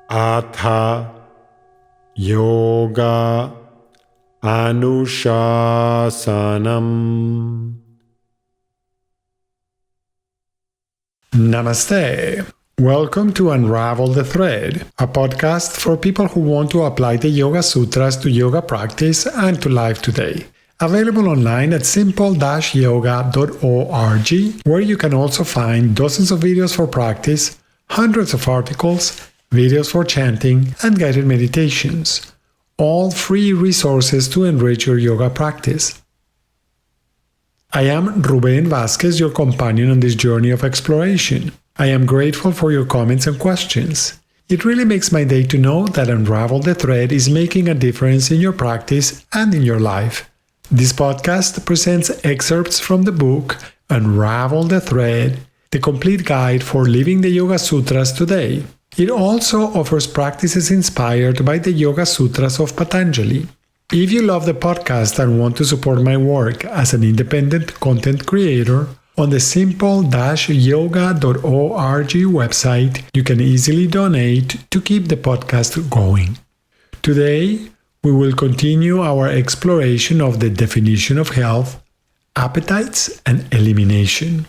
Atha Yoga Anushasanam. Namaste. Welcome to Unravel the Thread, a podcast for people who want to apply the Yoga Sutras to yoga practice and to life today. Available online at simple-yoga.org, where you can also find dozens of videos for practice, hundreds of articles, videos for chanting, and guided meditations. All free resources to enrich your yoga practice. I am Ruben Vázquez, your companion on this journey of exploration. I am grateful for your comments and questions. It really makes my day to know that Unravel the Thread is making a difference in your practice and in your life. This podcast presents excerpts from the book Unravel the Thread, the complete guide for living the Yoga Sutras today. It also offers practices inspired by the Yoga Sutras of Patanjali. If you love the podcast and want to support my work as an independent content creator, on the simple-yoga.org website, you can easily donate to keep the podcast going. Today, we will continue our exploration of the definition of health, appetites, and elimination.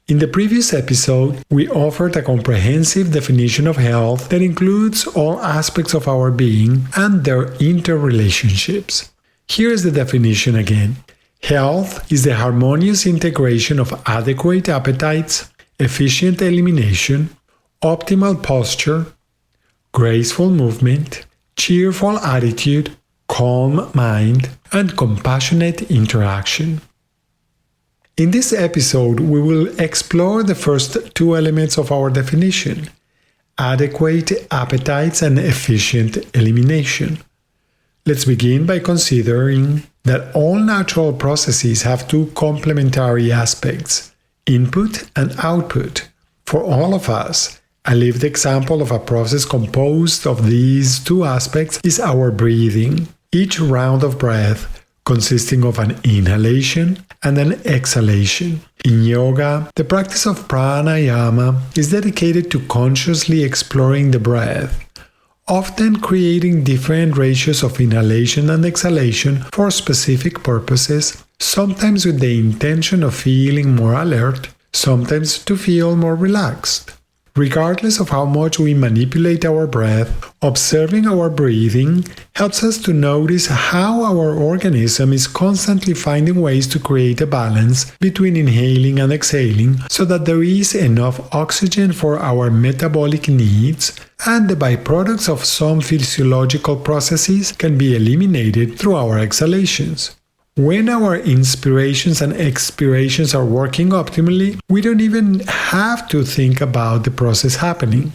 In the previous episode, we offered a comprehensive definition of health that includes all aspects of our being and their interrelationships. Here is the definition again. Health is the harmonious integration of adequate appetites, efficient elimination, optimal posture, graceful movement, cheerful attitude, calm mind, and compassionate interaction. In this episode, we will explore the first two elements of our definition: adequate appetites and efficient elimination. Let's begin by considering that all natural processes have two complementary aspects, input and output. For all of us, a lived example of a process composed of these two aspects is our breathing. Each round of breath consisting of an inhalation and an exhalation. In yoga, the practice of pranayama is dedicated to consciously exploring the breath, often creating different ratios of inhalation and exhalation for specific purposes, sometimes with the intention of feeling more alert, sometimes to feel more relaxed. Regardless of how much we manipulate our breath, observing our breathing helps us to notice how our organism is constantly finding ways to create a balance between inhaling and exhaling so that there is enough oxygen for our metabolic needs and the byproducts of some physiological processes can be eliminated through our exhalations. When our inspirations and expirations are working optimally, we don't even have to think about the process happening.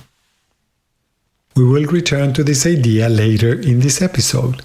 We will return to this idea later in this episode.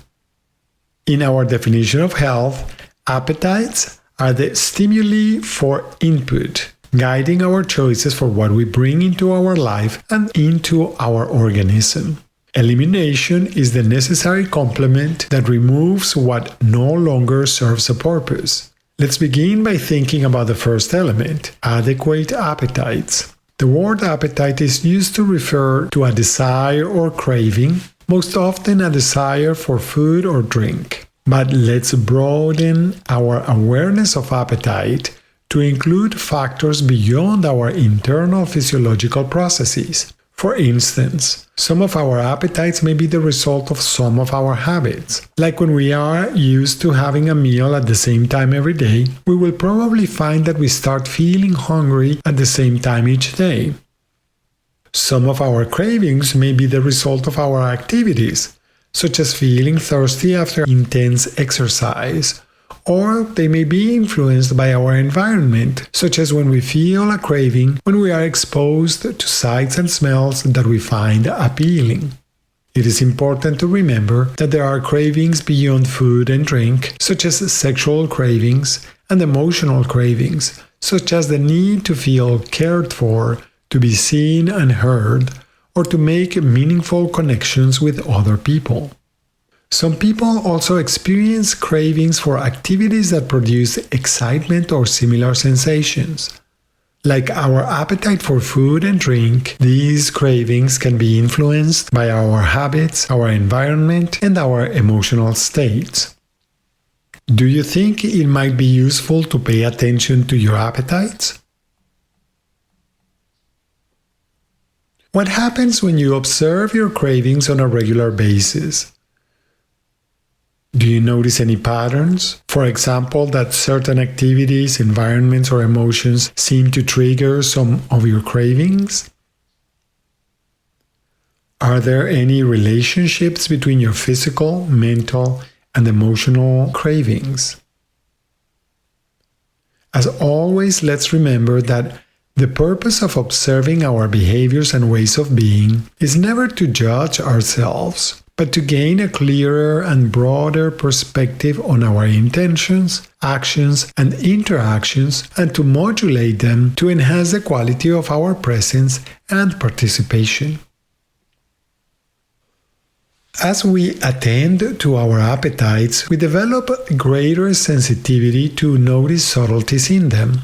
In our definition of health, appetites are the stimuli for input, guiding our choices for what we bring into our life and into our organism. Elimination is the necessary complement that removes what no longer serves a purpose. Let's begin by thinking about the first element, adequate appetites. The word appetite is used to refer to a desire or craving, most often a desire for food or drink. But let's broaden our awareness of appetite to include factors beyond our internal physiological processes. For instance, some of our appetites may be the result of some of our habits. Like when we are used to having a meal at the same time every day, we will probably find that we start feeling hungry at the same time each day. Some of our cravings may be the result of our activities, such as feeling thirsty after intense exercise, or they may be influenced by our environment, such as when we feel a craving when we are exposed to sights and smells that we find appealing. It is important to remember that there are cravings beyond food and drink, such as sexual cravings, and emotional cravings, such as the need to feel cared for, to be seen and heard, or to make meaningful connections with other people. Some people also experience cravings for activities that produce excitement or similar sensations. Like our appetite for food and drink, these cravings can be influenced by our habits, our environment, and our emotional states. Do you think it might be useful to pay attention to your appetites? What happens when you observe your cravings on a regular basis? Do you notice any patterns? For example, that certain activities, environments, or emotions seem to trigger some of your cravings? Are there any relationships between your physical, mental, and emotional cravings? As always, let's remember that the purpose of observing our behaviors and ways of being is never to judge ourselves, but to gain a clearer and broader perspective on our intentions, actions, and interactions, and to modulate them to enhance the quality of our presence and participation. As we attend to our appetites, we develop greater sensitivity to notice subtleties in them.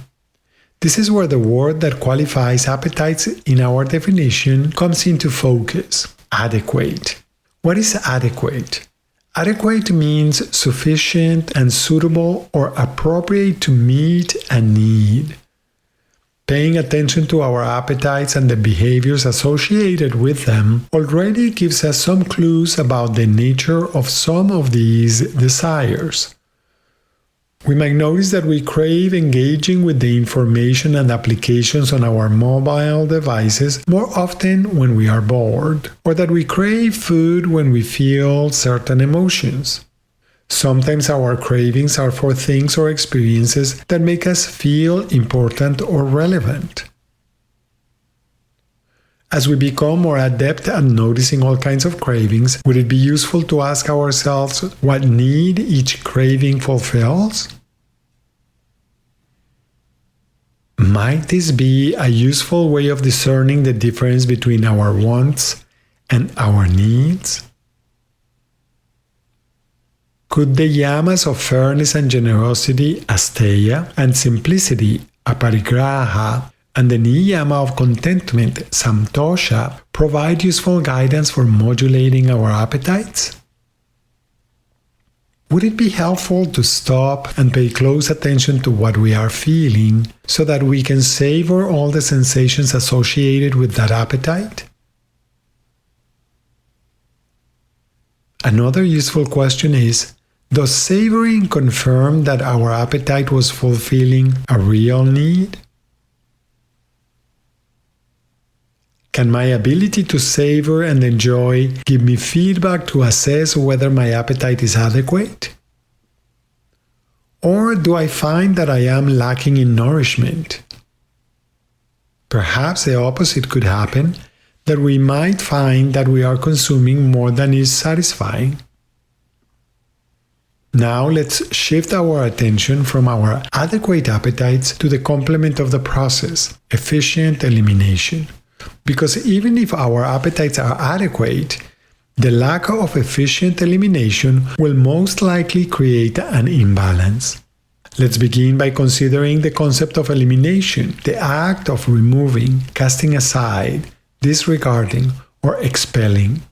This is where the word that qualifies appetites in our definition comes into focus: adequate. What is adequate? Adequate means sufficient and suitable or appropriate to meet a need. Paying attention to our appetites and the behaviors associated with them already gives us some clues about the nature of some of these desires. We might notice that we crave engaging with the information and applications on our mobile devices more often when we are bored, or that we crave food when we feel certain emotions. Sometimes our cravings are for things or experiences that make us feel important or relevant. As we become more adept at noticing all kinds of cravings, would it be useful to ask ourselves what need each craving fulfills? Might this be a useful way of discerning the difference between our wants and our needs? Could the yamas of fairness and generosity, asteya, and simplicity, aparigraha, and the niyama of contentment, samtosha, provide useful guidance for modulating our appetites? Would it be helpful to stop and pay close attention to what we are feeling so that we can savor all the sensations associated with that appetite? Another useful question is, does savoring confirm that our appetite was fulfilling a real need? Can my ability to savor and enjoy give me feedback to assess whether my appetite is adequate? Or do I find that I am lacking in nourishment? Perhaps the opposite could happen, that we might find that we are consuming more than is satisfying. Now let's shift our attention from our adequate appetites to the complement of the process, efficient elimination. Because even if our appetites are adequate, the lack of efficient elimination will most likely create an imbalance. Let's begin by considering the concept of elimination, the act of removing, casting aside, disregarding, or expelling.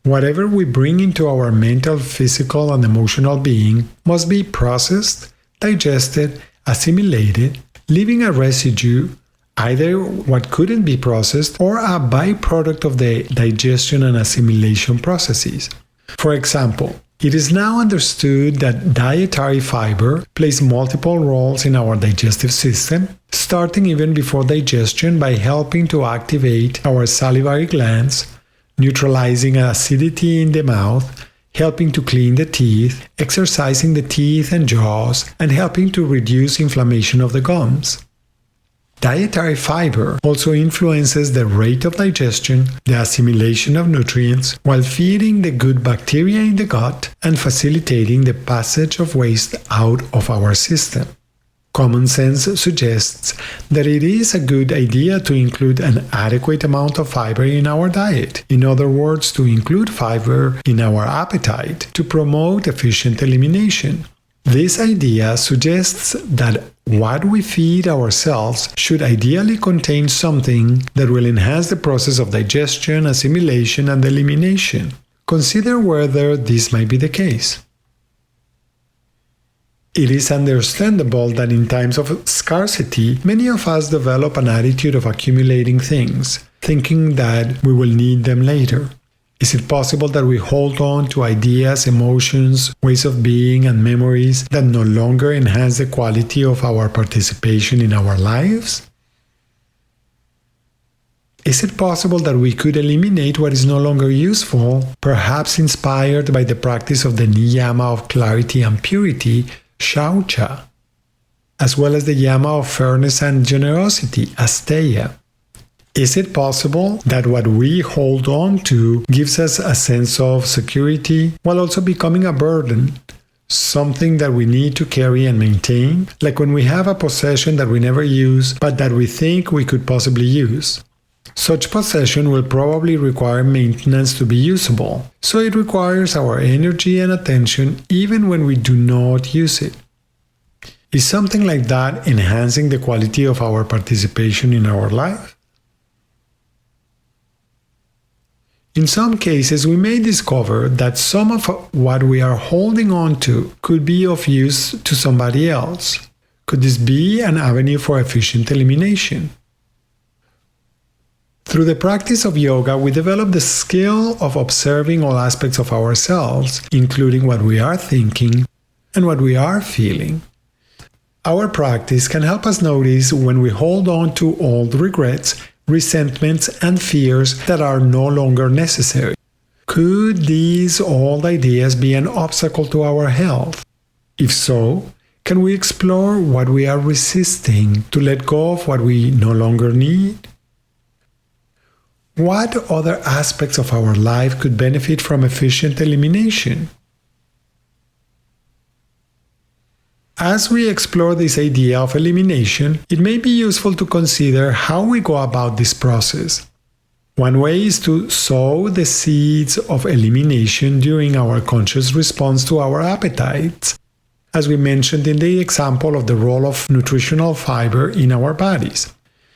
Whatever we bring into our mental, physical, and emotional being must be processed, digested, assimilated, leaving a residue, either what couldn't be processed or a byproduct of the digestion and assimilation processes. For example, it is now understood that dietary fiber plays multiple roles in our digestive system, starting even before digestion by helping to activate our salivary glands, neutralizing acidity in the mouth, helping to clean the teeth, exercising the teeth and jaws, and helping to reduce inflammation of the gums. Dietary fiber also influences the rate of digestion, the assimilation of nutrients, while feeding the good bacteria in the gut and facilitating the passage of waste out of our system. Common sense suggests that it is a good idea to include an adequate amount of fiber in our diet. In other words, to include fiber in our appetite to promote efficient elimination. This idea suggests that what we feed ourselves should ideally contain something that will enhance the process of digestion, assimilation, and elimination. Consider whether this might be the case. It is understandable that in times of scarcity, many of us develop an attitude of accumulating things, thinking that we will need them later. Is it possible that we hold on to ideas, emotions, ways of being, and memories that no longer enhance the quality of our participation in our lives? Is it possible that we could eliminate what is no longer useful, perhaps inspired by the practice of the niyama of clarity and purity, shaucha, as well as the yama of fairness and generosity, asteya? Is it possible that what we hold on to gives us a sense of security while also becoming a burden, something that we need to carry and maintain, like when we have a possession that we never use but that we think we could possibly use? Such possession will probably require maintenance to be usable, so it requires our energy and attention even when we do not use it. Is something like that enhancing the quality of our participation in our life? In some cases, we may discover that some of what we are holding on to could be of use to somebody else. Could this be an avenue for efficient elimination? Through the practice of yoga, we develop the skill of observing all aspects of ourselves, including what we are thinking and what we are feeling. Our practice can help us notice when we hold on to old regrets, resentments, and fears that are no longer necessary. Could these old ideas be an obstacle to our health? If so, can we explore what we are resisting to let go of what we no longer need? What other aspects of our life could benefit from efficient elimination? As we explore this idea of elimination, it may be useful to consider how we go about this process. One way is to sow the seeds of elimination during our conscious response to our appetites, as we mentioned in the example of the role of nutritional fiber in our bodies.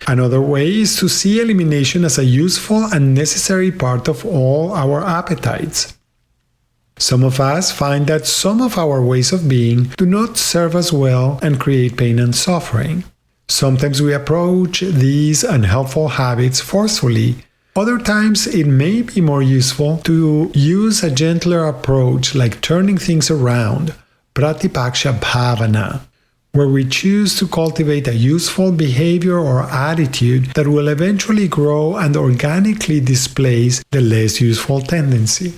Another way is to see elimination as a useful and necessary part of all our appetites. Some of us find that some of our ways of being do not serve us well and create pain and suffering. Sometimes we approach these unhelpful habits forcefully. Other times it may be more useful to use a gentler approach like turning things around, pratipaksha bhavana, where we choose to cultivate a useful behavior or attitude that will eventually grow and organically displace the less useful tendency.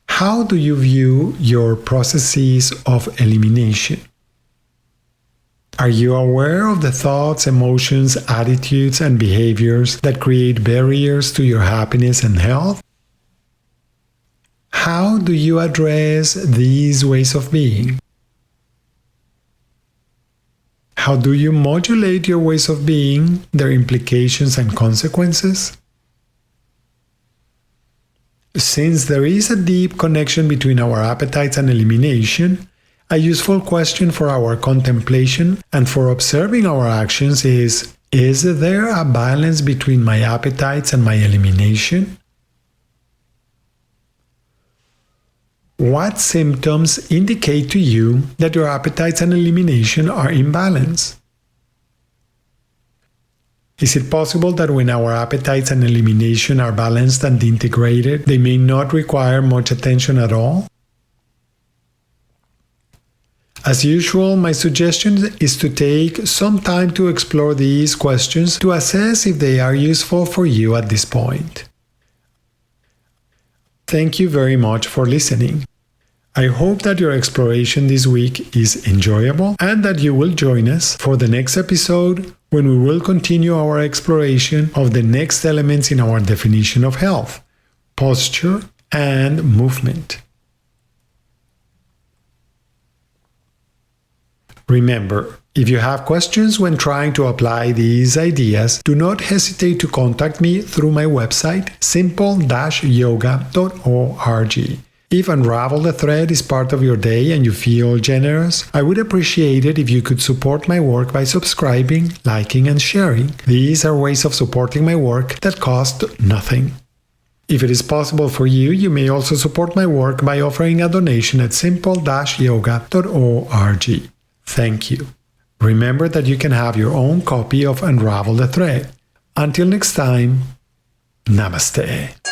How do you view your processes of elimination? Are you aware of the thoughts, emotions, attitudes, and behaviors that create barriers to your happiness and health? How do you address these ways of being? How do you modulate your ways of being, their implications and consequences? Since there is a deep connection between our appetites and elimination, a useful question for our contemplation and for observing our actions is there a balance between my appetites and my elimination? What symptoms indicate to you that your appetites and elimination are in balance? Is it possible that when our appetites and elimination are balanced and integrated, they may not require much attention at all? As usual, my suggestion is to take some time to explore these questions to assess if they are useful for you at this point. Thank you very much for listening. I hope that your exploration this week is enjoyable and that you will join us for the next episode when we will continue our exploration of the next elements in our definition of health, posture and movement. Remember, if you have questions when trying to apply these ideas, do not hesitate to contact me through my website, simple-yoga.org. If Unravel the Thread is part of your day and you feel generous, I would appreciate it if you could support my work by subscribing, liking, and sharing. These are ways of supporting my work that cost nothing. If it is possible for you, you may also support my work by offering a donation at simple-yoga.org. Thank you. Remember that you can have your own copy of Unravel the Thread. Until next time, Namaste.